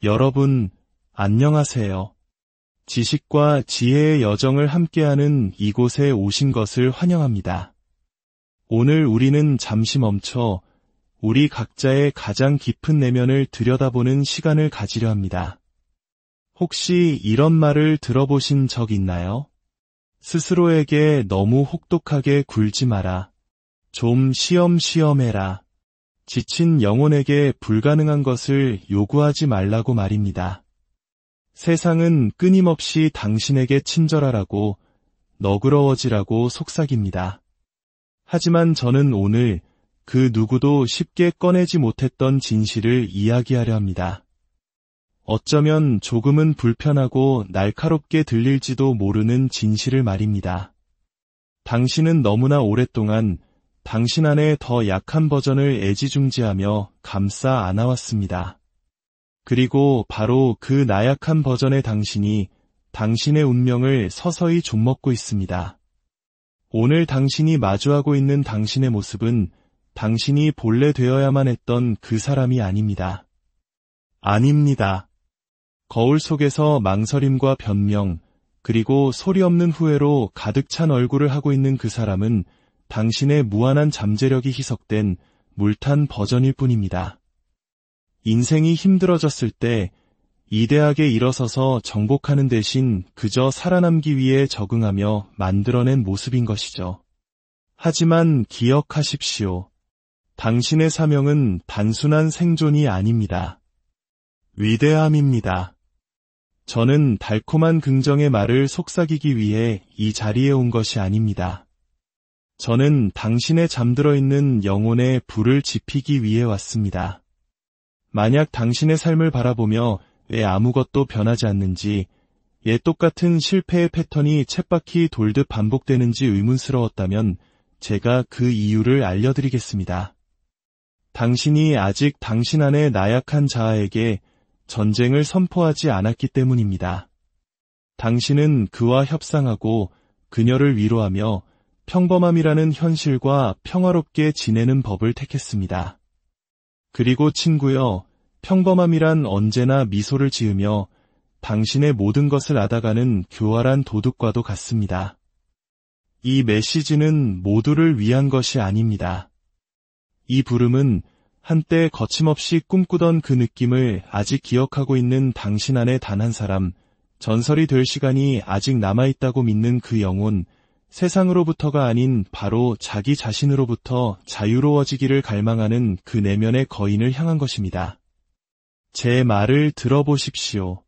여러분, 안녕하세요. 지식과 지혜의 여정을 함께하는 이곳에 오신 것을 환영합니다. 오늘 우리는 잠시 멈춰 우리 각자의 가장 깊은 내면을 들여다보는 시간을 가지려 합니다. 혹시 이런 말을 들어보신 적 있나요? 스스로에게 너무 혹독하게 굴지 마라. 좀 쉬엄쉬엄 해라. 지친 영혼에게 불가능한 것을 요구하지 말라고 말입니다. 세상은 끊임없이 당신에게 친절하라고, 너그러워지라고 속삭입니다. 하지만 저는 오늘 그 누구도 쉽게 꺼내지 못했던 진실을 이야기하려 합니다. 어쩌면 조금은 불편하고 날카롭게 들릴지도 모르는 진실을 말입니다. 당신은 너무나 오랫동안 당신 안에 더 약한 버전을 애지중지하며 감싸 안아왔습니다. 그리고 바로 그 나약한 버전의 당신이 당신의 운명을 서서히 좀먹고 있습니다. 오늘 당신이 마주하고 있는 당신의 모습은 당신이 본래 되어야만 했던 그 사람이 아닙니다. 아닙니다. 거울 속에서 망설임과 변명, 그리고 소리 없는 후회로 가득 찬 얼굴을 하고 있는 그 사람은 당신의 무한한 잠재력이 희석된 물탄 버전일 뿐입니다. 인생이 힘들어졌을 때 이대하게 일어서서 정복하는 대신 그저 살아남기 위해 적응하며 만들어낸 모습인 것이죠. 하지만 기억하십시오. 당신의 사명은 단순한 생존이 아닙니다. 위대함입니다. 저는 달콤한 긍정의 말을 속삭이기 위해 이 자리에 온 것이 아닙니다. 저는 당신의 잠들어 있는 영혼의 불을 지피기 위해 왔습니다. 만약 당신의 삶을 바라보며 왜 아무것도 변하지 않는지, 예 똑같은 실패의 패턴이 쳇바퀴 돌듯 반복되는지 의문스러웠다면 제가 그 이유를 알려드리겠습니다. 당신이 아직 당신 안의 나약한 자아에게 전쟁을 선포하지 않았기 때문입니다. 당신은 그와 협상하고 그녀를 위로하며 평범함이라는 현실과 평화롭게 지내는 법을 택했습니다. 그리고 친구여, 평범함이란 언제나 미소를 지으며 당신의 모든 것을 앗아가는 교활한 도둑과도 같습니다. 이 메시지는 모두를 위한 것이 아닙니다. 이 부름은 한때 거침없이 꿈꾸던 그 느낌을 아직 기억하고 있는 당신 안에 단 한 사람, 전설이 될 시간이 아직 남아있다고 믿는 그 영혼, 세상으로부터가 아닌 바로 자기 자신으로부터 자유로워지기를 갈망하는 그 내면의 거인을 향한 것입니다. 제 말을 들어보십시오.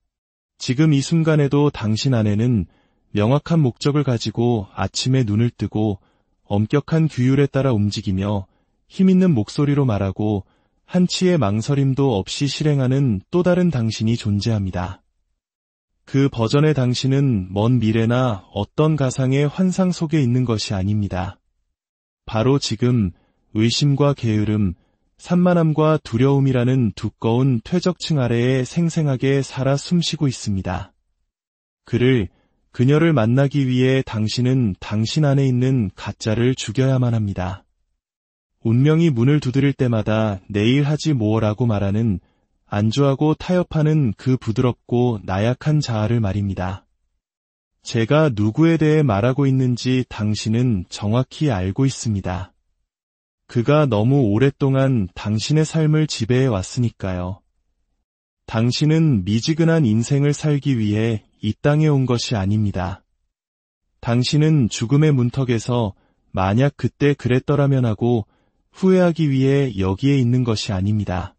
지금 이 순간에도 당신 안에는 명확한 목적을 가지고 아침에 눈을 뜨고 엄격한 규율에 따라 움직이며 힘있는 목소리로 말하고 한치의 망설임도 없이 실행하는 또 다른 당신이 존재합니다. 그 버전의 당신은 먼 미래나 어떤 가상의 환상 속에 있는 것이 아닙니다. 바로 지금 의심과 게으름, 산만함과 두려움이라는 두꺼운 퇴적층 아래에 생생하게 살아 숨쉬고 있습니다. 그녀를 만나기 위해 당신은 당신 안에 있는 가짜를 죽여야만 합니다. 운명이 문을 두드릴 때마다 내일 하지 뭐라고 말하는, 안주하고 타협하는 그 부드럽고 나약한 자아를 말입니다. 제가 누구에 대해 말하고 있는지 당신은 정확히 알고 있습니다. 그가 너무 오랫동안 당신의 삶을 지배해 왔으니까요. 당신은 미지근한 인생을 살기 위해 이 땅에 온 것이 아닙니다. 당신은 죽음의 문턱에서 만약 그때 그랬더라면 하고 후회하기 위해 여기에 있는 것이 아닙니다.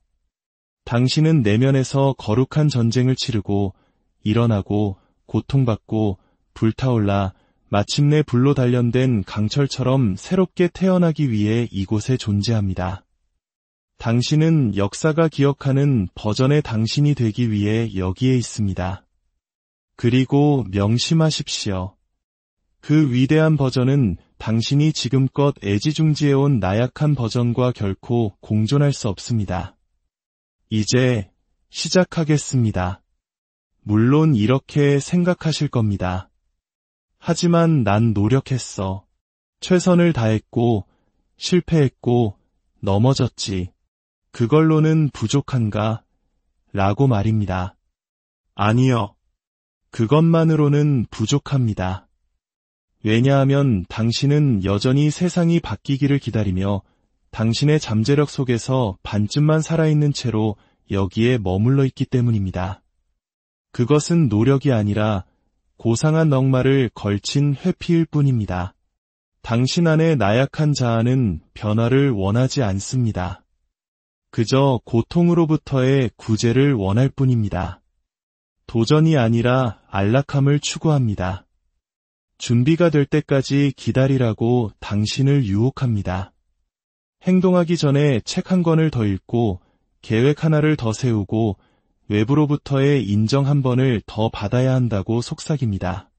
당신은 내면에서 거룩한 전쟁을 치르고 일어나고 고통받고 불타올라 마침내 불로 단련된 강철처럼 새롭게 태어나기 위해 이곳에 존재합니다. 당신은 역사가 기억하는 버전의 당신이 되기 위해 여기에 있습니다. 그리고 명심하십시오. 그 위대한 버전은 당신이 지금껏 애지중지해온 나약한 버전과 결코 공존할 수 없습니다. 이제 시작하겠습니다. 물론 이렇게 생각하실 겁니다. 하지만 난 노력했어. 최선을 다했고 실패했고 넘어졌지. 그걸로는 부족한가? 라고 말입니다. 아니요. 그것만으로는 부족합니다. 왜냐하면 당신은 여전히 세상이 바뀌기를 기다리며 당신의 잠재력 속에서 반쯤만 살아있는 채로 여기에 머물러 있기 때문입니다. 그것은 노력이 아니라 고상한 넉마를 걸친 회피일 뿐입니다. 당신 안의 나약한 자아는 변화를 원하지 않습니다. 그저 고통으로부터의 구제를 원할 뿐입니다. 도전이 아니라 안락함을 추구합니다. 준비가 될 때까지 기다리라고 당신을 유혹합니다. 행동하기 전에 책 한 권을 더 읽고 계획 하나를 더 세우고 외부로부터의 인정 한 번을 더 받아야 한다고 속삭입니다.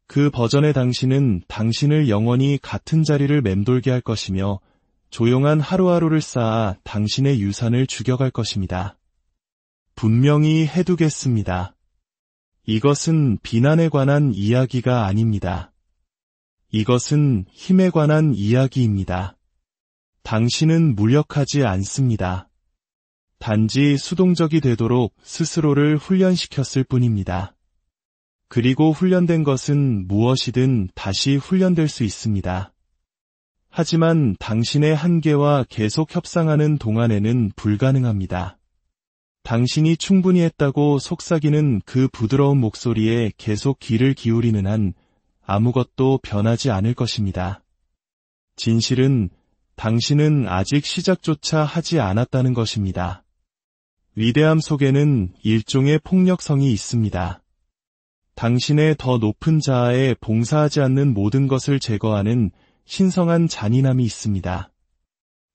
그 버전의 당신은 당신을 영원히 같은 자리를 맴돌게 할 것이며 조용한 하루하루를 쌓아 당신의 유산을 죽여갈 것입니다. 분명히 해두겠습니다. 이것은 비난에 관한 이야기가 아닙니다. 이것은 힘에 관한 이야기입니다. 당신은 무력하지 않습니다. 단지 수동적이 되도록 스스로를 훈련시켰을 뿐입니다. 그리고 훈련된 것은 무엇이든 다시 훈련될 수 있습니다. 하지만 당신의 한계와 계속 협상하는 동안에는 불가능합니다. 당신이 충분히 했다고 속삭이는 그 부드러운 목소리에 계속 귀를 기울이는 한 아무것도 변하지 않을 것입니다. 진실은 당신은 아직 시작조차 하지 않았다는 것입니다. 위대함 속에는 일종의 폭력성이 있습니다. 당신의 더 높은 자아에 봉사하지 않는 모든 것을 제거하는 신성한 잔인함이 있습니다.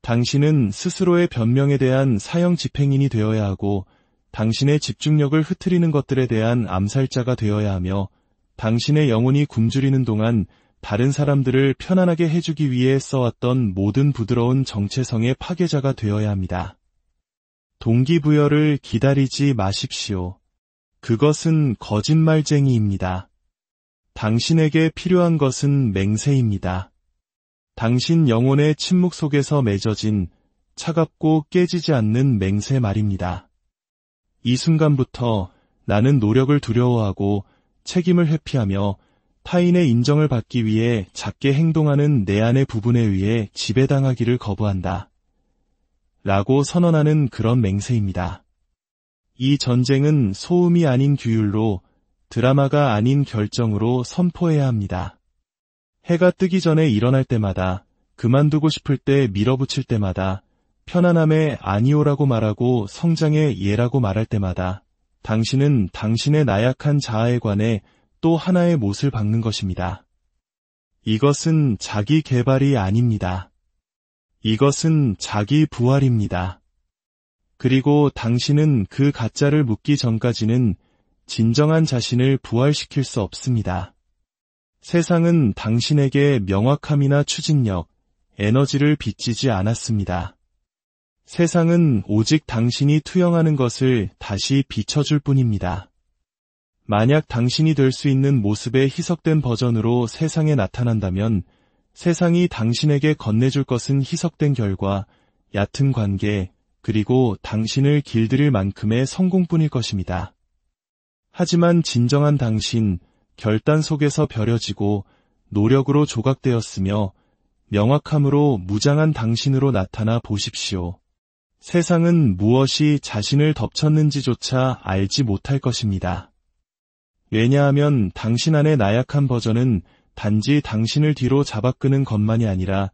당신은 스스로의 변명에 대한 사형 집행인이 되어야 하고 당신의 집중력을 흐트리는 것들에 대한 암살자가 되어야 하며 당신의 영혼이 굶주리는 동안 다른 사람들을 편안하게 해주기 위해 써왔던 모든 부드러운 정체성의 파괴자가 되어야 합니다. 동기부여를 기다리지 마십시오. 그것은 거짓말쟁이입니다. 당신에게 필요한 것은 맹세입니다. 당신 영혼의 침묵 속에서 맺어진 차갑고 깨지지 않는 맹세 말입니다. 이 순간부터 나는 노력을 두려워하고 책임을 회피하며 타인의 인정을 받기 위해 작게 행동하는 내 안의 부분에 의해 지배당하기를 거부한다. 라고 선언하는 그런 맹세입니다. 이 전쟁은 소음이 아닌 규율로 드라마가 아닌 결정으로 선포해야 합니다. 해가 뜨기 전에 일어날 때마다, 그만두고 싶을 때 밀어붙일 때마다, 편안함에 아니오라고 말하고 성장의 예라고 말할 때마다 당신은 당신의 나약한 자아에 관해 또 하나의 못을 박는 것입니다. 이것은 자기 개발이 아닙니다. 이것은 자기 부활입니다. 그리고 당신은 그 가짜를 묻기 전까지는 진정한 자신을 부활시킬 수 없습니다. 세상은 당신에게 명확함이나 추진력, 에너지를 빚지지 않았습니다. 세상은 오직 당신이 투영하는 것을 다시 비춰줄 뿐입니다. 만약 당신이 될 수 있는 모습의 희석된 버전으로 세상에 나타난다면 세상이 당신에게 건네줄 것은 희석된 결과, 얕은 관계, 그리고 당신을 길들일 만큼의 성공뿐일 것입니다. 하지만 진정한 당신, 결단 속에서 벼려지고 노력으로 조각되었으며 명확함으로 무장한 당신으로 나타나 보십시오. 세상은 무엇이 자신을 덮쳤는지조차 알지 못할 것입니다. 왜냐하면 당신 안의 나약한 버전은 단지 당신을 뒤로 잡아끄는 것만이 아니라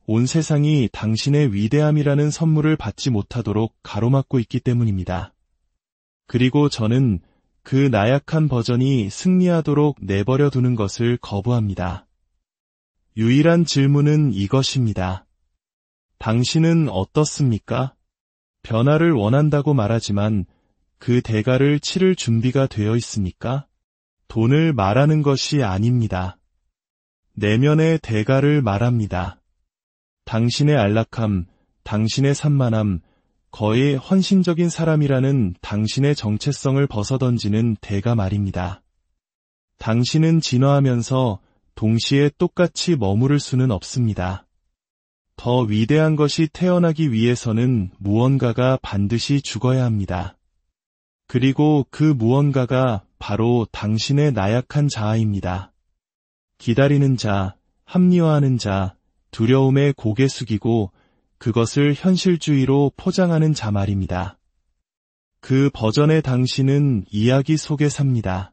온 세상이 당신의 위대함이라는 선물을 받지 못하도록 가로막고 있기 때문입니다. 그리고 저는 그 나약한 버전이 승리하도록 내버려 두는 것을 거부합니다. 유일한 질문은 이것입니다. 당신은 어떻습니까? 변화를 원한다고 말하지만 그 대가를 치를 준비가 되어 있습니까? 돈을 말하는 것이 아닙니다. 내면의 대가를 말합니다. 당신의 안락함, 당신의 산만함, 거의 헌신적인 사람이라는 당신의 정체성을 벗어던지는 대가 말입니다. 당신은 진화하면서 동시에 똑같이 머무를 수는 없습니다. 더 위대한 것이 태어나기 위해서는 무언가가 반드시 죽어야 합니다. 그리고 그 무언가가 바로 당신의 나약한 자아입니다. 기다리는 자, 합리화하는 자, 두려움에 고개 숙이고 그것을 현실주의로 포장하는 자 말입니다. 그 버전의 당신은 이야기 속에 삽니다.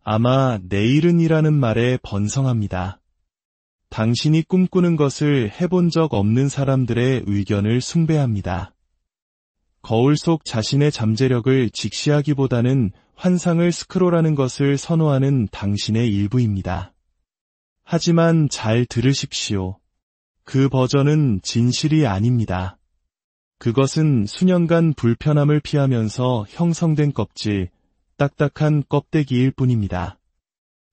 아마 내일은이라는 말에 번성합니다. 당신이 꿈꾸는 것을 해본 적 없는 사람들의 의견을 숭배합니다. 거울 속 자신의 잠재력을 직시하기보다는 환상을 스크롤하는 것을 선호하는 당신의 일부입니다. 하지만 잘 들으십시오. 그 버전은 진실이 아닙니다. 그것은 수년간 불편함을 피하면서 형성된 껍질, 딱딱한 껍데기일 뿐입니다.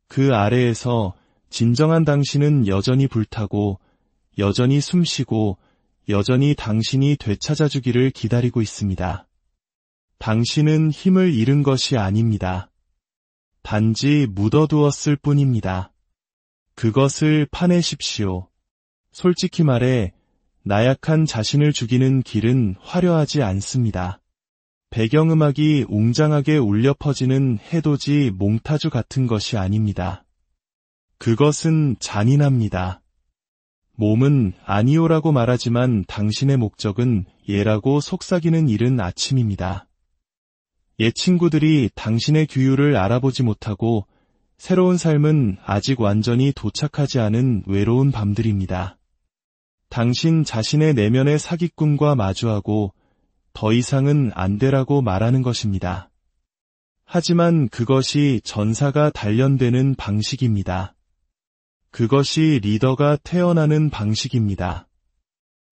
그 아래에서 진정한 당신은 여전히 불타고, 여전히 숨쉬고, 여전히 당신이 되찾아주기를 기다리고 있습니다. 당신은 힘을 잃은 것이 아닙니다. 단지 묻어두었을 뿐입니다. 그것을 파내십시오. 솔직히 말해, 나약한 자신을 죽이는 길은 화려하지 않습니다. 배경음악이 웅장하게 울려 퍼지는 해돋이 몽타주 같은 것이 아닙니다. 그것은 잔인합니다. 몸은 아니오라고 말하지만 당신의 목적은 예라고 속삭이는 이른 아침입니다. 옛 친구들이 당신의 규율을 알아보지 못하고 새로운 삶은 아직 완전히 도착하지 않은 외로운 밤들입니다. 당신 자신의 내면의 사기꾼과 마주하고 더 이상은 안 되라고 말하는 것입니다. 하지만 그것이 전사가 단련되는 방식입니다. 그것이 리더가 태어나는 방식입니다.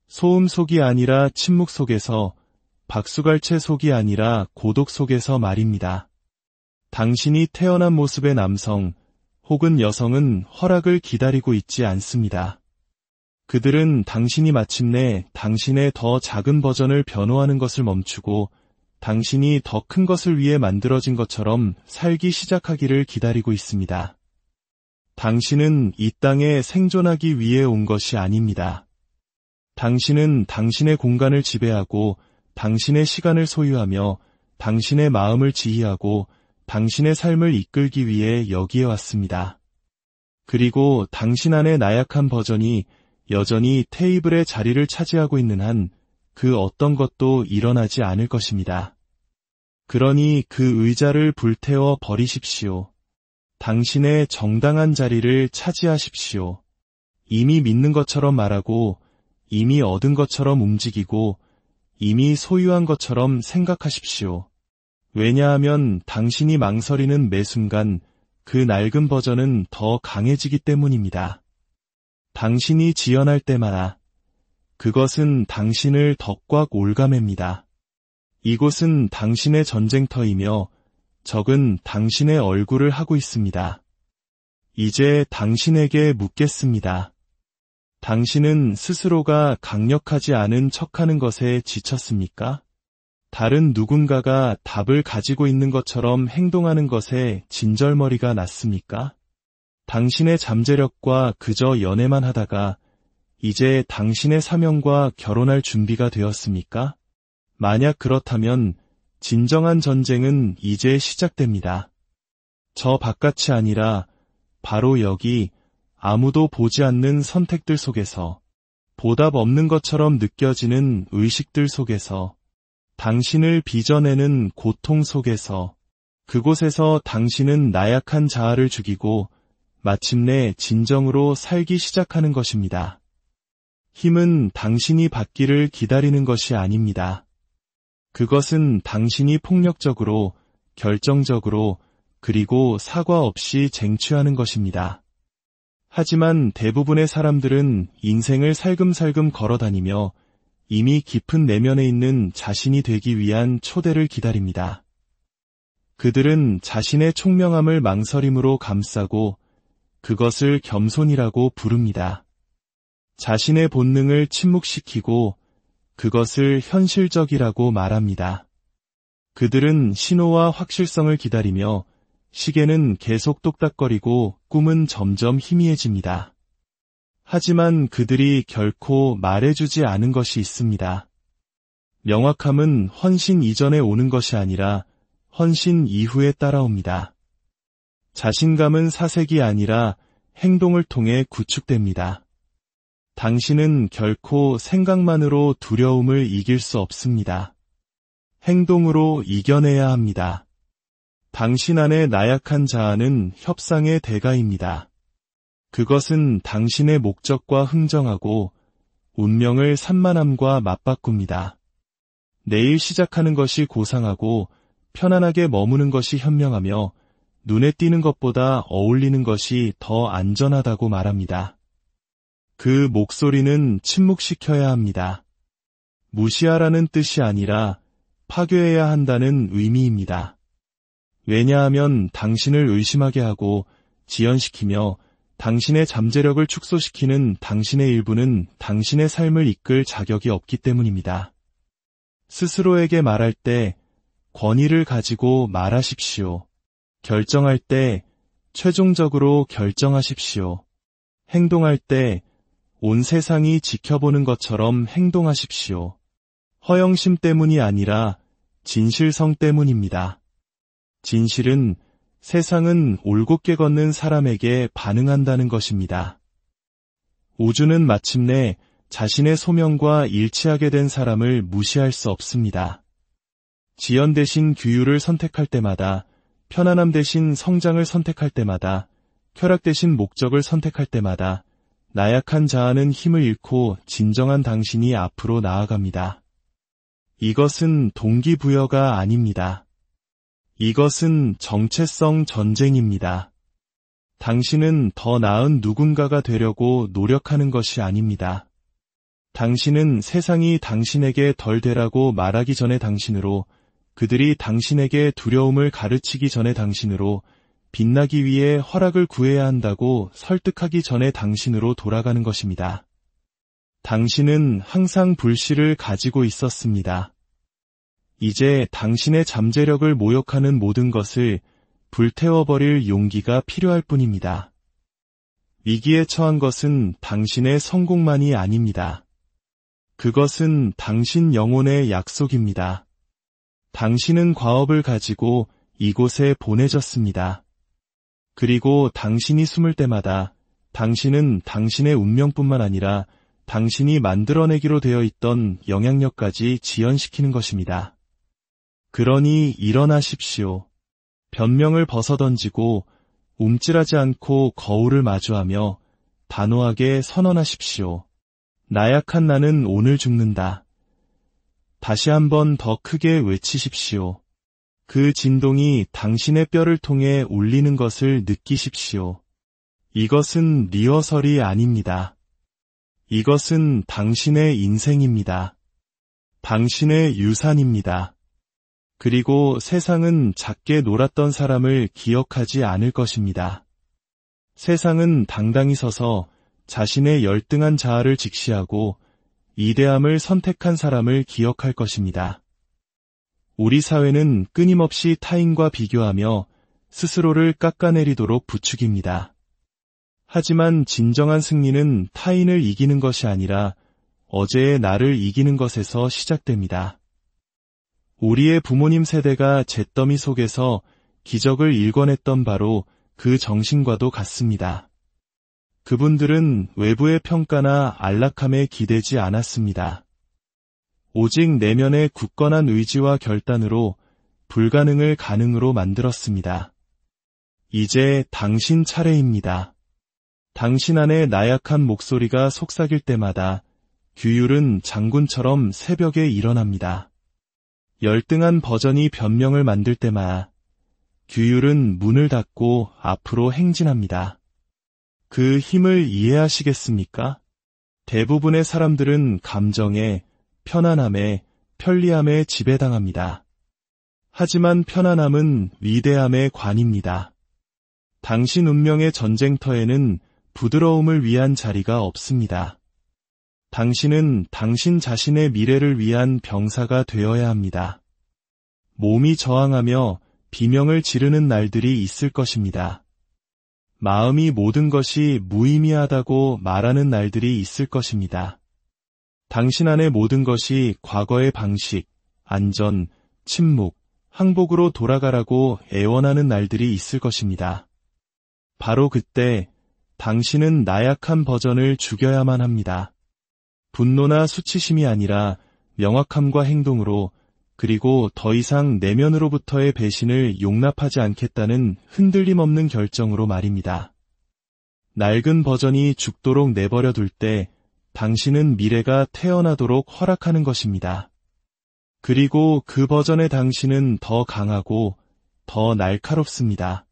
소음 속이 아니라 침묵 속에서, 박수갈채 속이 아니라 고독 속에서 말입니다. 당신이 태어난 모습의 남성 혹은 여성은 허락을 기다리고 있지 않습니다. 그들은 당신이 마침내 당신의 더 작은 버전을 변호하는 것을 멈추고 당신이 더 큰 것을 위해 만들어진 것처럼 살기 시작하기를 기다리고 있습니다. 당신은 이 땅에 생존하기 위해 온 것이 아닙니다. 당신은 당신의 공간을 지배하고 당신의 시간을 소유하며 당신의 마음을 지휘하고 당신의 삶을 이끌기 위해 여기에 왔습니다. 그리고 당신 안의 나약한 버전이 여전히 테이블의 자리를 차지하고 있는 한 그 어떤 것도 일어나지 않을 것입니다. 그러니 그 의자를 불태워 버리십시오. 당신의 정당한 자리를 차지하십시오. 이미 믿는 것처럼 말하고, 이미 얻은 것처럼 움직이고, 이미 소유한 것처럼 생각하십시오. 왜냐하면 당신이 망설이는 매 순간 그 낡은 버전은 더 강해지기 때문입니다. 당신이 지연할 때마다 그것은 당신을 더 꽉 올가맵니다. 이곳은 당신의 전쟁터이며 적은 당신의 얼굴을 하고 있습니다. 이제 당신에게 묻겠습니다. 당신은 스스로가 강력하지 않은 척하는 것에 지쳤습니까? 다른 누군가가 답을 가지고 있는 것처럼 행동하는 것에 진절머리가 났습니까? 당신의 잠재력과 그저 연애만 하다가 이제 당신의 사명과 결혼할 준비가 되었습니까? 만약 그렇다면 진정한 전쟁은 이제 시작됩니다. 저 바깥이 아니라 바로 여기 아무도 보지 않는 선택들 속에서, 보답 없는 것처럼 느껴지는 의식들 속에서, 당신을 빚어내는 고통 속에서, 그곳에서 당신은 나약한 자아를 죽이고 마침내 진정으로 살기 시작하는 것입니다. 힘은 당신이 받기를 기다리는 것이 아닙니다. 그것은 당신이 폭력적으로, 결정적으로, 그리고 사과 없이 쟁취하는 것입니다. 하지만 대부분의 사람들은 인생을 살금살금 걸어다니며 이미 깊은 내면에 있는 자신이 되기 위한 초대를 기다립니다. 그들은 자신의 총명함을 망설임으로 감싸고 그것을 겸손이라고 부릅니다. 자신의 본능을 침묵시키고 그것을 현실적이라고 말합니다. 그들은 신호와 확실성을 기다리며 시계는 계속 똑딱거리고 꿈은 점점 희미해집니다. 하지만 그들이 결코 말해주지 않은 것이 있습니다. 명확함은 헌신 이전에 오는 것이 아니라 헌신 이후에 따라옵니다. 자신감은 사색이 아니라 행동을 통해 구축됩니다. 당신은 결코 생각만으로 두려움을 이길 수 없습니다. 행동으로 이겨내야 합니다. 당신 안의 나약한 자아는 협상의 대가입니다. 그것은 당신의 목적과 흥정하고 운명을 산만함과 맞바꿉니다. 내일 시작하는 것이 고상하고 편안하게 머무는 것이 현명하며 눈에 띄는 것보다 어울리는 것이 더 안전하다고 말합니다. 그 목소리는 침묵시켜야 합니다. 무시하라는 뜻이 아니라 파괴해야 한다는 의미입니다. 왜냐하면 당신을 의심하게 하고 지연시키며 당신의 잠재력을 축소시키는 당신의 일부는 당신의 삶을 이끌 자격이 없기 때문입니다. 스스로에게 말할 때 권위를 가지고 말하십시오. 결정할 때 최종적으로 결정하십시오. 행동할 때 온 세상이 지켜보는 것처럼 행동하십시오. 허영심 때문이 아니라 진실성 때문입니다. 진실은 세상은 올곧게 걷는 사람에게 반응한다는 것입니다. 우주는 마침내 자신의 소명과 일치하게 된 사람을 무시할 수 없습니다. 지연 대신 규율을 선택할 때마다, 편안함 대신 성장을 선택할 때마다, 쾌락 대신 목적을 선택할 때마다 나약한 자아는 힘을 잃고 진정한 당신이 앞으로 나아갑니다. 이것은 동기부여가 아닙니다. 이것은 정체성 전쟁입니다. 당신은 더 나은 누군가가 되려고 노력하는 것이 아닙니다. 당신은 세상이 당신에게 덜 되라고 말하기 전에 당신으로, 그들이 당신에게 두려움을 가르치기 전에 당신으로, 빛나기 위해 허락을 구해야 한다고 설득하기 전에 당신으로 돌아가는 것입니다. 당신은 항상 불씨를 가지고 있었습니다. 이제 당신의 잠재력을 모욕하는 모든 것을 불태워버릴 용기가 필요할 뿐입니다. 위기에 처한 것은 당신의 성공만이 아닙니다. 그것은 당신 영혼의 약속입니다. 당신은 과업을 가지고 이곳에 보내졌습니다. 그리고 당신이 숨을 때마다 당신은 당신의 운명뿐만 아니라 당신이 만들어내기로 되어 있던 영향력까지 지연시키는 것입니다. 그러니 일어나십시오. 변명을 벗어던지고 움찔하지 않고 거울을 마주하며 단호하게 선언하십시오. 나약한 나는 오늘 죽는다. 다시 한번 더 크게 외치십시오. 그 진동이 당신의 뼈를 통해 울리는 것을 느끼십시오. 이것은 리허설이 아닙니다. 이것은 당신의 인생입니다. 당신의 유산입니다. 그리고 세상은 작게 놀았던 사람을 기억하지 않을 것입니다. 세상은 당당히 서서 자신의 열등한 자아를 직시하고 이대함을 선택한 사람을 기억할 것입니다. 우리 사회는 끊임없이 타인과 비교하며 스스로를 깎아내리도록 부추깁니다. 하지만 진정한 승리는 타인을 이기는 것이 아니라 어제의 나를 이기는 것에서 시작됩니다. 우리의 부모님 세대가 잿더미 속에서 기적을 일궈냈던 바로 그 정신과도 같습니다. 그분들은 외부의 평가나 안락함에 기대지 않았습니다. 오직 내면의 굳건한 의지와 결단으로 불가능을 가능으로 만들었습니다. 이제 당신 차례입니다. 당신 안의 나약한 목소리가 속삭일 때마다 규율은 장군처럼 새벽에 일어납니다. 열등한 버전이 변명을 만들 때마다 규율은 문을 닫고 앞으로 행진합니다. 그 힘을 이해하시겠습니까? 대부분의 사람들은 감정에, 편안함에, 편리함에 지배당합니다. 하지만 편안함은 위대함의 관입니다. 당신 운명의 전쟁터에는 부드러움을 위한 자리가 없습니다. 당신은 당신 자신의 미래를 위한 병사가 되어야 합니다. 몸이 저항하며 비명을 지르는 날들이 있을 것입니다. 마음이 모든 것이 무의미하다고 말하는 날들이 있을 것입니다. 당신 안의 모든 것이 과거의 방식, 안전, 침묵, 항복으로 돌아가라고 애원하는 날들이 있을 것입니다. 바로 그때 당신은 나약한 버전을 죽여야만 합니다. 분노나 수치심이 아니라 명확함과 행동으로, 그리고 더 이상 내면으로부터의 배신을 용납하지 않겠다는 흔들림 없는 결정으로 말입니다. 낡은 버전이 죽도록 내버려 둘 때 당신은 미래가 태어나도록 허락하는 것입니다. 그리고 그 버전의 당신은 더 강하고 더 날카롭습니다.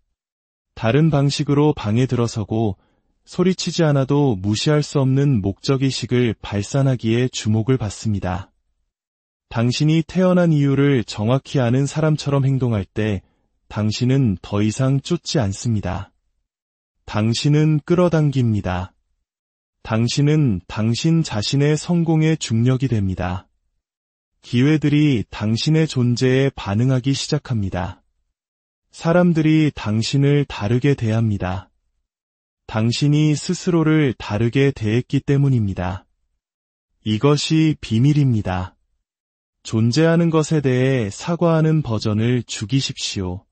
다른 방식으로 방에 들어서고 소리치지 않아도 무시할 수 없는 목적의식을 발산하기에 주목을 받습니다. 당신이 태어난 이유를 정확히 아는 사람처럼 행동할 때 당신은 더 이상 쫓지 않습니다. 당신은 끌어당깁니다. 당신은 당신 자신의 성공의 중력이 됩니다. 기회들이 당신의 존재에 반응하기 시작합니다. 사람들이 당신을 다르게 대합니다. 당신이 스스로를 다르게 대했기 때문입니다. 이것이 비밀입니다. 존재하는 것에 대해 사과하는 버전을 죽이십시오.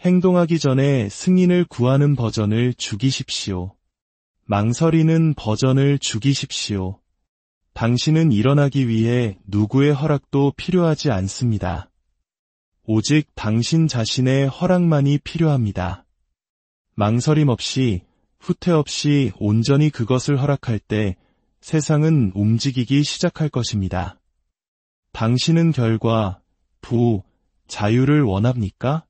행동하기 전에 승인을 구하는 버전을 죽이십시오. 망설이는 버전을 죽이십시오. 당신은 일어나기 위해 누구의 허락도 필요하지 않습니다. 오직 당신 자신의 허락만이 필요합니다. 망설임 없이, 후퇴 없이 온전히 그것을 허락할 때 세상은 움직이기 시작할 것입니다. 당신은 결과, 자유를 원합니까?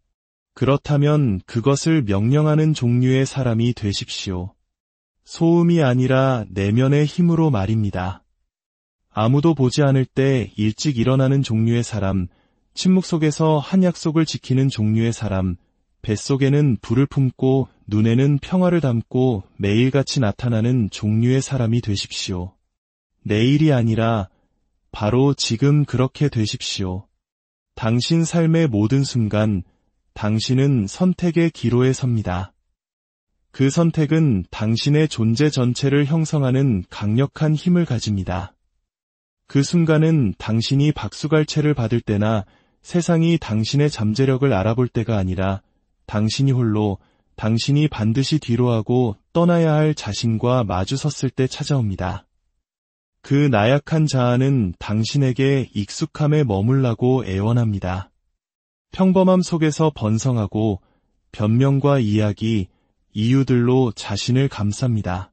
그렇다면 그것을 명령하는 종류의 사람이 되십시오. 소음이 아니라 내면의 힘으로 말입니다. 아무도 보지 않을 때 일찍 일어나는 종류의 사람, 침묵 속에서 한 약속을 지키는 종류의 사람, 뱃속에는 불을 품고 눈에는 평화를 담고 매일같이 나타나는 종류의 사람이 되십시오. 내일이 아니라 바로 지금 그렇게 되십시오. 당신 삶의 모든 순간, 당신은 선택의 기로에 섭니다. 그 선택은 당신의 존재 전체를 형성하는 강력한 힘을 가집니다. 그 순간은 당신이 박수갈채를 받을 때나 세상이 당신의 잠재력을 알아볼 때가 아니라 당신이 홀로, 당신이 반드시 뒤로하고 떠나야 할 자신과 마주섰을 때 찾아옵니다. 그 나약한 자아는 당신에게 익숙함에 머물라고 애원합니다. 평범함 속에서 번성하고 변명과 이야기, 이유들로 자신을 감쌉니다.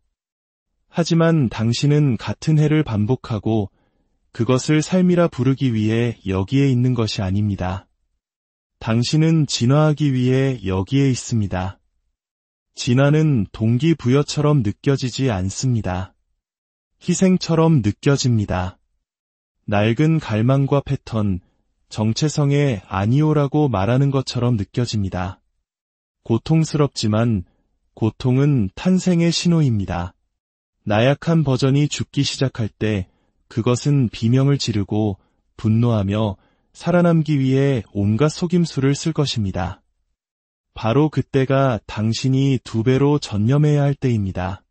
하지만 당신은 같은 해를 반복하고 그것을 삶이라 부르기 위해 여기에 있는 것이 아닙니다. 당신은 진화하기 위해 여기에 있습니다. 진화는 동기부여처럼 느껴지지 않습니다. 희생처럼 느껴집니다. 낡은 갈망과 패턴, 정체성에 아니오라고 말하는 것처럼 느껴집니다. 고통스럽지만 고통은 탄생의 신호입니다. 나약한 버전이 죽기 시작할 때 그것은 비명을 지르고 분노하며 살아남기 위해 온갖 속임수를 쓸 것입니다. 바로 그때가 당신이 2배로 전념해야 할 때입니다.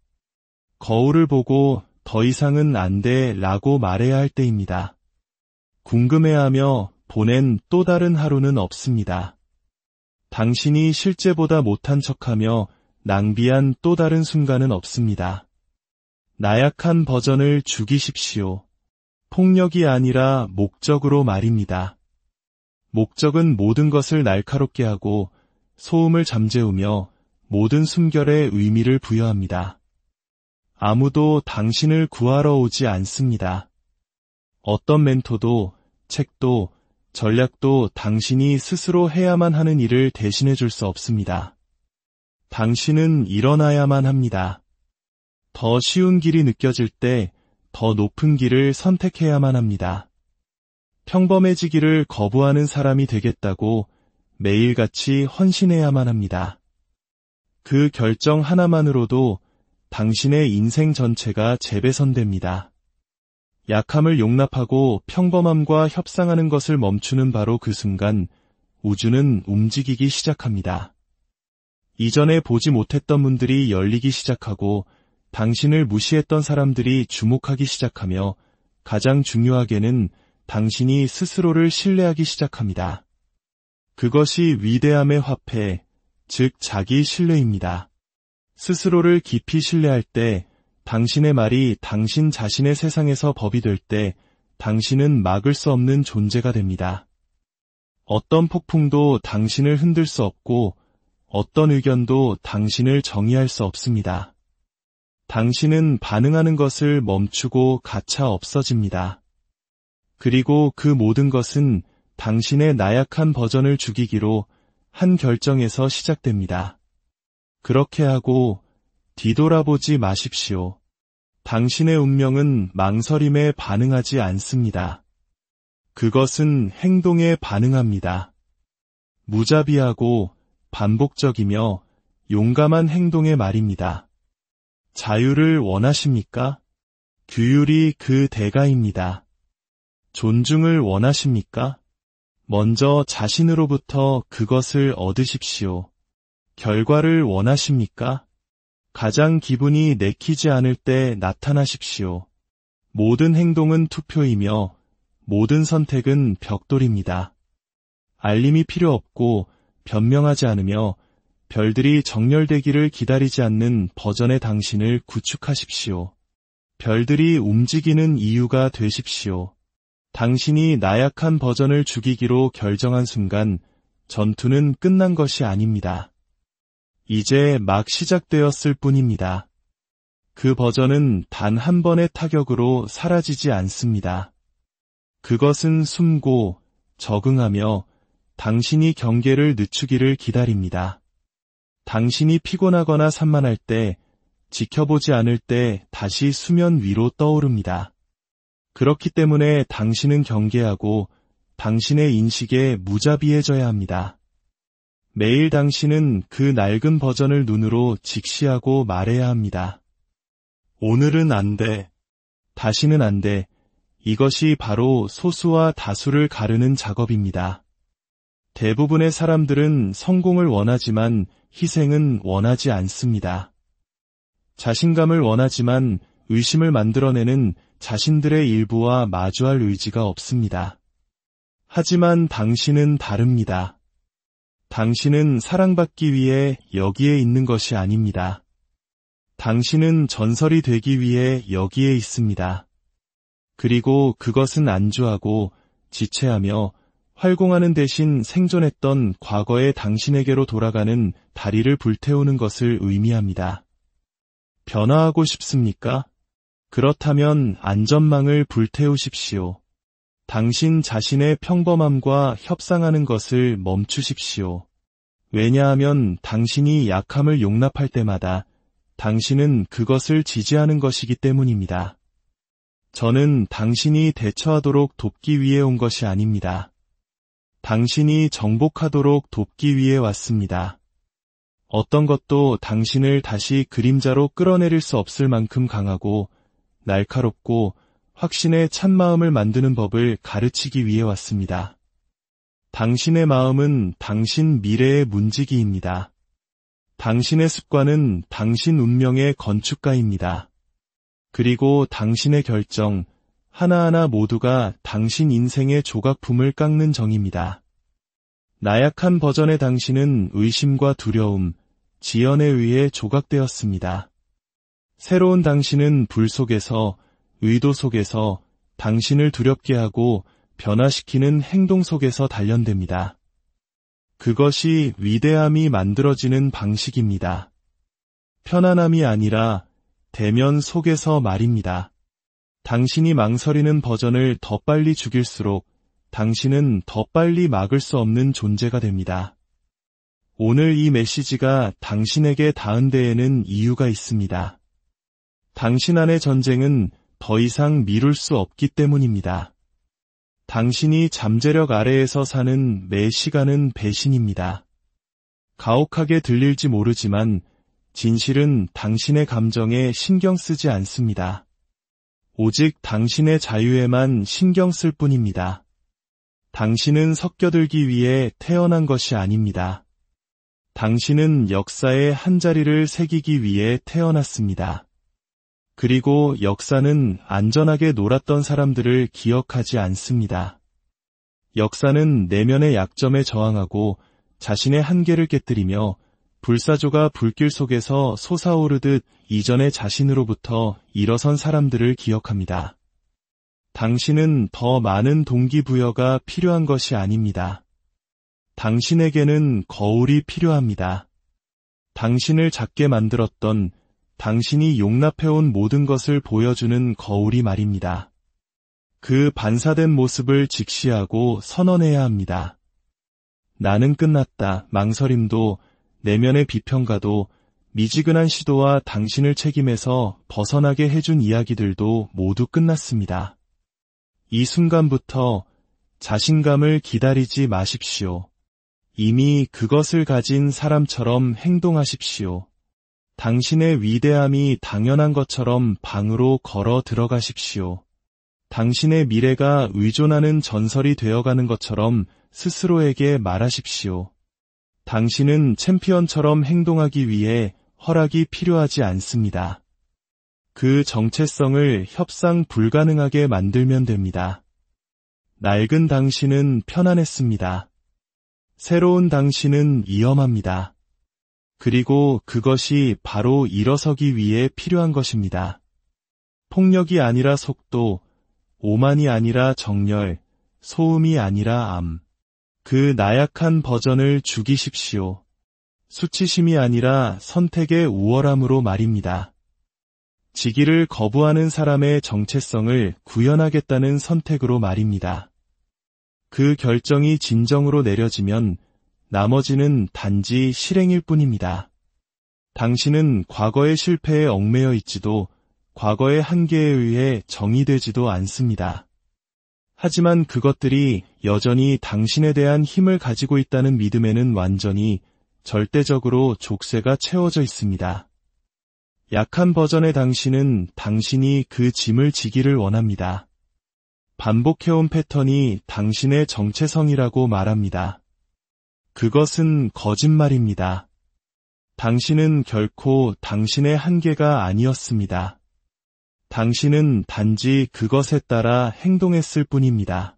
거울을 보고 더 이상은 안 돼 라고 말해야 할 때입니다. 궁금해하며 보낸 또 다른 하루는 없습니다. 당신이 실제보다 못한 척하며 낭비한 또 다른 순간은 없습니다. 나약한 버전을 죽이십시오. 폭력이 아니라 목적으로 말입니다. 목적은 모든 것을 날카롭게 하고 소음을 잠재우며 모든 숨결에 의미를 부여합니다. 아무도 당신을 구하러 오지 않습니다. 어떤 멘토도, 책도, 전략도 당신이 스스로 해야만 하는 일을 대신해 줄 수 없습니다. 당신은 일어나야만 합니다. 더 쉬운 길이 느껴질 때 더 높은 길을 선택해야만 합니다. 평범해지기를 거부하는 사람이 되겠다고 매일같이 헌신해야만 합니다. 그 결정 하나만으로도 당신의 인생 전체가 재배선됩니다. 약함을 용납하고 평범함과 협상하는 것을 멈추는 바로 그 순간 우주는 움직이기 시작합니다. 이전에 보지 못했던 문들이 열리기 시작하고 당신을 무시했던 사람들이 주목하기 시작하며 가장 중요하게는 당신이 스스로를 신뢰하기 시작합니다. 그것이 위대함의 화폐, 즉 자기 신뢰입니다. 스스로를 깊이 신뢰할 때, 당신의 말이 당신 자신의 세상에서 법이 될 때, 당신은 막을 수 없는 존재가 됩니다. 어떤 폭풍도 당신을 흔들 수 없고, 어떤 의견도 당신을 정의할 수 없습니다. 당신은 반응하는 것을 멈추고 가차 없어집니다. 그리고 그 모든 것은 당신의 나약한 버전을 죽이기로 한 결정에서 시작됩니다. 그렇게 하고 뒤돌아보지 마십시오. 당신의 운명은 망설임에 반응하지 않습니다. 그것은 행동에 반응합니다. 무자비하고 반복적이며 용감한 행동의 말입니다. 자유를 원하십니까? 규율이 그 대가입니다. 존중을 원하십니까? 먼저 자신으로부터 그것을 얻으십시오. 결과를 원하십니까? 가장 기분이 내키지 않을 때 나타나십시오. 모든 행동은 투표이며 모든 선택은 벽돌입니다. 알림이 필요 없고 변명하지 않으며 별들이 정렬되기를 기다리지 않는 버전의 당신을 구축하십시오. 별들이 움직이는 이유가 되십시오. 당신이 나약한 버전을 죽이기로 결정한 순간 전투는 끝난 것이 아닙니다. 이제 막 시작되었을 뿐입니다. 그 버전은 단 한 번의 타격으로 사라지지 않습니다. 그것은 숨고 적응하며 당신이 경계를 늦추기를 기다립니다. 당신이 피곤하거나 산만할 때, 지켜보지 않을 때 다시 수면 위로 떠오릅니다. 그렇기 때문에 당신은 경계하고 당신의 인식에 무자비해져야 합니다. 매일 당신은 그 낡은 버전을 눈으로 직시하고 말해야 합니다. 오늘은 안 돼. 다시는 안 돼. 이것이 바로 소수와 다수를 가르는 작업입니다. 대부분의 사람들은 성공을 원하지만 희생은 원하지 않습니다. 자신감을 원하지만 의심을 만들어내는 자신들의 일부와 마주할 의지가 없습니다. 하지만 당신은 다릅니다. 당신은 사랑받기 위해 여기에 있는 것이 아닙니다. 당신은 전설이 되기 위해 여기에 있습니다. 그리고 그것은 안주하고 지체하며 활공하는 대신 생존했던 과거의 당신에게로 돌아가는 다리를 불태우는 것을 의미합니다. 변화하고 싶습니까? 그렇다면 안전망을 불태우십시오. 당신 자신의 평범함과 협상하는 것을 멈추십시오. 왜냐하면 당신이 약함을 용납할 때마다 당신은 그것을 지지하는 것이기 때문입니다. 저는 당신이 대처하도록 돕기 위해 온 것이 아닙니다. 당신이 정복하도록 돕기 위해 왔습니다. 어떤 것도 당신을 다시 그림자로 끌어내릴 수 없을 만큼 강하고 날카롭고 확신의 참마음을 만드는 법을 가르치기 위해 왔습니다. 당신의 마음은 당신 미래의 문지기입니다. 당신의 습관은 당신 운명의 건축가입니다. 그리고 당신의 결정, 하나하나 모두가 당신 인생의 조각품을 깎는 정입니다. 나약한 버전의 당신은 의심과 두려움, 지연에 의해 조각되었습니다. 새로운 당신은 불 속에서, 의도 속에서 당신을 두렵게 하고 변화시키는 행동 속에서 단련됩니다. 그것이 위대함이 만들어지는 방식입니다. 편안함이 아니라 대면 속에서 말입니다. 당신이 망설이는 버전을 더 빨리 죽일수록 당신은 더 빨리 막을 수 없는 존재가 됩니다. 오늘 이 메시지가 당신에게 닿은 데에는 이유가 있습니다. 당신 안의 전쟁은 더 이상 미룰 수 없기 때문입니다. 당신이 잠재력 아래에서 사는 매 시간은 배신입니다. 가혹하게 들릴지 모르지만 진실은 당신의 감정에 신경 쓰지 않습니다. 오직 당신의 자유에만 신경 쓸 뿐입니다. 당신은 섞여들기 위해 태어난 것이 아닙니다. 당신은 역사의 한 자리를 새기기 위해 태어났습니다. 그리고 역사는 안전하게 놀았던 사람들을 기억하지 않습니다. 역사는 내면의 약점에 저항하고 자신의 한계를 깨뜨리며 불사조가 불길 속에서 솟아오르듯 이전의 자신으로부터 일어선 사람들을 기억합니다. 당신은 더 많은 동기부여가 필요한 것이 아닙니다. 당신에게는 거울이 필요합니다. 당신을 작게 만들었던, 당신이 용납해온 모든 것을 보여주는 거울이 말입니다. 그 반사된 모습을 직시하고 선언해야 합니다. 나는 끝났다. 망설임도, 내면의 비평가도, 미지근한 시도와 당신을 책임에서 벗어나게 해준 이야기들도 모두 끝났습니다. 이 순간부터 자신감을 기다리지 마십시오. 이미 그것을 가진 사람처럼 행동하십시오. 당신의 위대함이 당연한 것처럼 방으로 걸어 들어가십시오. 당신의 미래가 의존하는 전설이 되어가는 것처럼 스스로에게 말하십시오. 당신은 챔피언처럼 행동하기 위해 허락이 필요하지 않습니다. 그 정체성을 협상 불가능하게 만들면 됩니다. 낡은 당신은 편안했습니다. 새로운 당신은 위험합니다. 그리고 그것이 바로 일어서기 위해 필요한 것입니다. 폭력이 아니라 속도, 오만이 아니라 정열, 소음이 아니라 암. 그 나약한 버전을 죽이십시오. 수치심이 아니라 선택의 우월함으로 말입니다. 지기를 거부하는 사람의 정체성을 구현하겠다는 선택으로 말입니다. 그 결정이 진정으로 내려지면 나머지는 단지 실행일 뿐입니다. 당신은 과거의 실패에 얽매여 있지도 과거의 한계에 의해 정의되지도 않습니다. 하지만 그것들이 여전히 당신에 대한 힘을 가지고 있다는 믿음에는 완전히 절대적으로 족쇄가 채워져 있습니다. 약한 버전의 당신은 당신이 그 짐을 지기를 원합니다. 반복해온 패턴이 당신의 정체성이라고 말합니다. 그것은 거짓말입니다. 당신은 결코 당신의 한계가 아니었습니다. 당신은 단지 그것에 따라 행동했을 뿐입니다.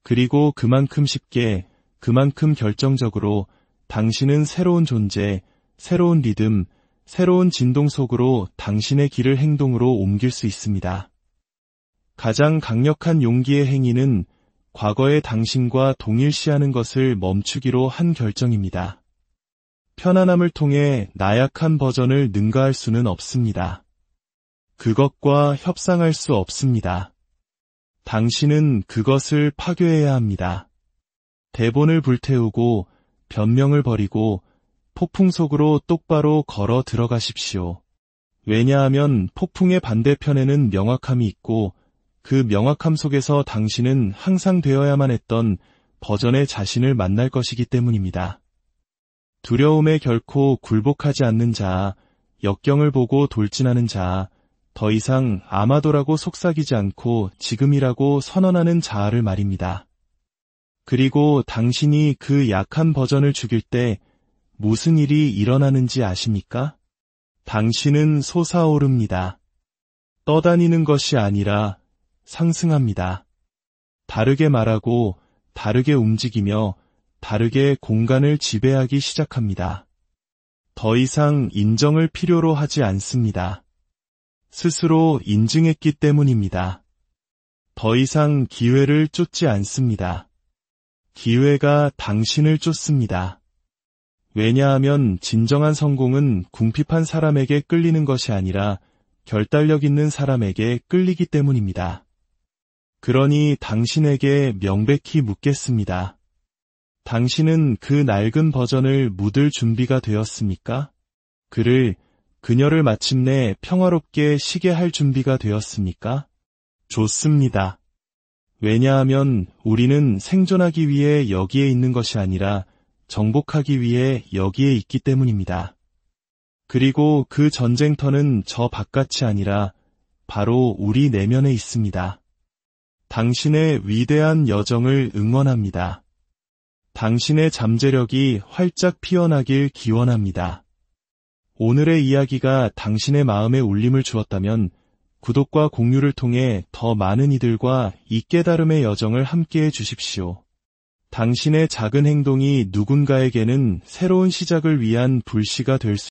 그리고 그만큼 쉽게, 그만큼 결정적으로 당신은 새로운 존재, 새로운 리듬, 새로운 진동 속으로 당신의 길을 행동으로 옮길 수 있습니다. 가장 강력한 용기의 행위는 과거의 당신과 동일시하는 것을 멈추기로 한 결정입니다. 편안함을 통해 나약한 버전을 능가할 수는 없습니다. 그것과 협상할 수 없습니다. 당신은 그것을 파괴해야 합니다. 대본을 불태우고 변명을 버리고 폭풍 속으로 똑바로 걸어 들어가십시오. 왜냐하면 폭풍의 반대편에는 명확함이 있고 그 명확함 속에서 당신은 항상 되어야만 했던 버전의 자신을 만날 것이기 때문입니다. 두려움에 결코 굴복하지 않는 자, 역경을 보고 돌진하는 자, 더 이상 아마도라고 속삭이지 않고 지금이라고 선언하는 자아를 말입니다. 그리고 당신이 그 약한 버전을 죽일 때 무슨 일이 일어나는지 아십니까? 당신은 솟아오릅니다. 떠다니는 것이 아니라 상승합니다. 다르게 말하고 다르게 움직이며 다르게 공간을 지배하기 시작합니다. 더 이상 인정을 필요로 하지 않습니다. 스스로 인증했기 때문입니다. 더 이상 기회를 쫓지 않습니다. 기회가 당신을 쫓습니다. 왜냐하면 진정한 성공은 궁핍한 사람에게 끌리는 것이 아니라 결단력 있는 사람에게 끌리기 때문입니다. 그러니 당신에게 명백히 묻겠습니다. 당신은 그 낡은 버전을 묻을 준비가 되었습니까? 그녀를 마침내 평화롭게 쉬게 할 준비가 되었습니까? 좋습니다. 왜냐하면 우리는 생존하기 위해 여기에 있는 것이 아니라 정복하기 위해 여기에 있기 때문입니다. 그리고 그 전쟁터는 저 바깥이 아니라 바로 우리 내면에 있습니다. 당신의 위대한 여정을 응원합니다. 당신의 잠재력이 활짝 피어나길 기원합니다. 오늘의 이야기가 당신의 마음에 울림을 주었다면 구독과 공유를 통해 더 많은 이들과 이 깨달음의 여정을 함께해 주십시오. 당신의 작은 행동이 누군가에게는 새로운 시작을 위한 불씨가 될 수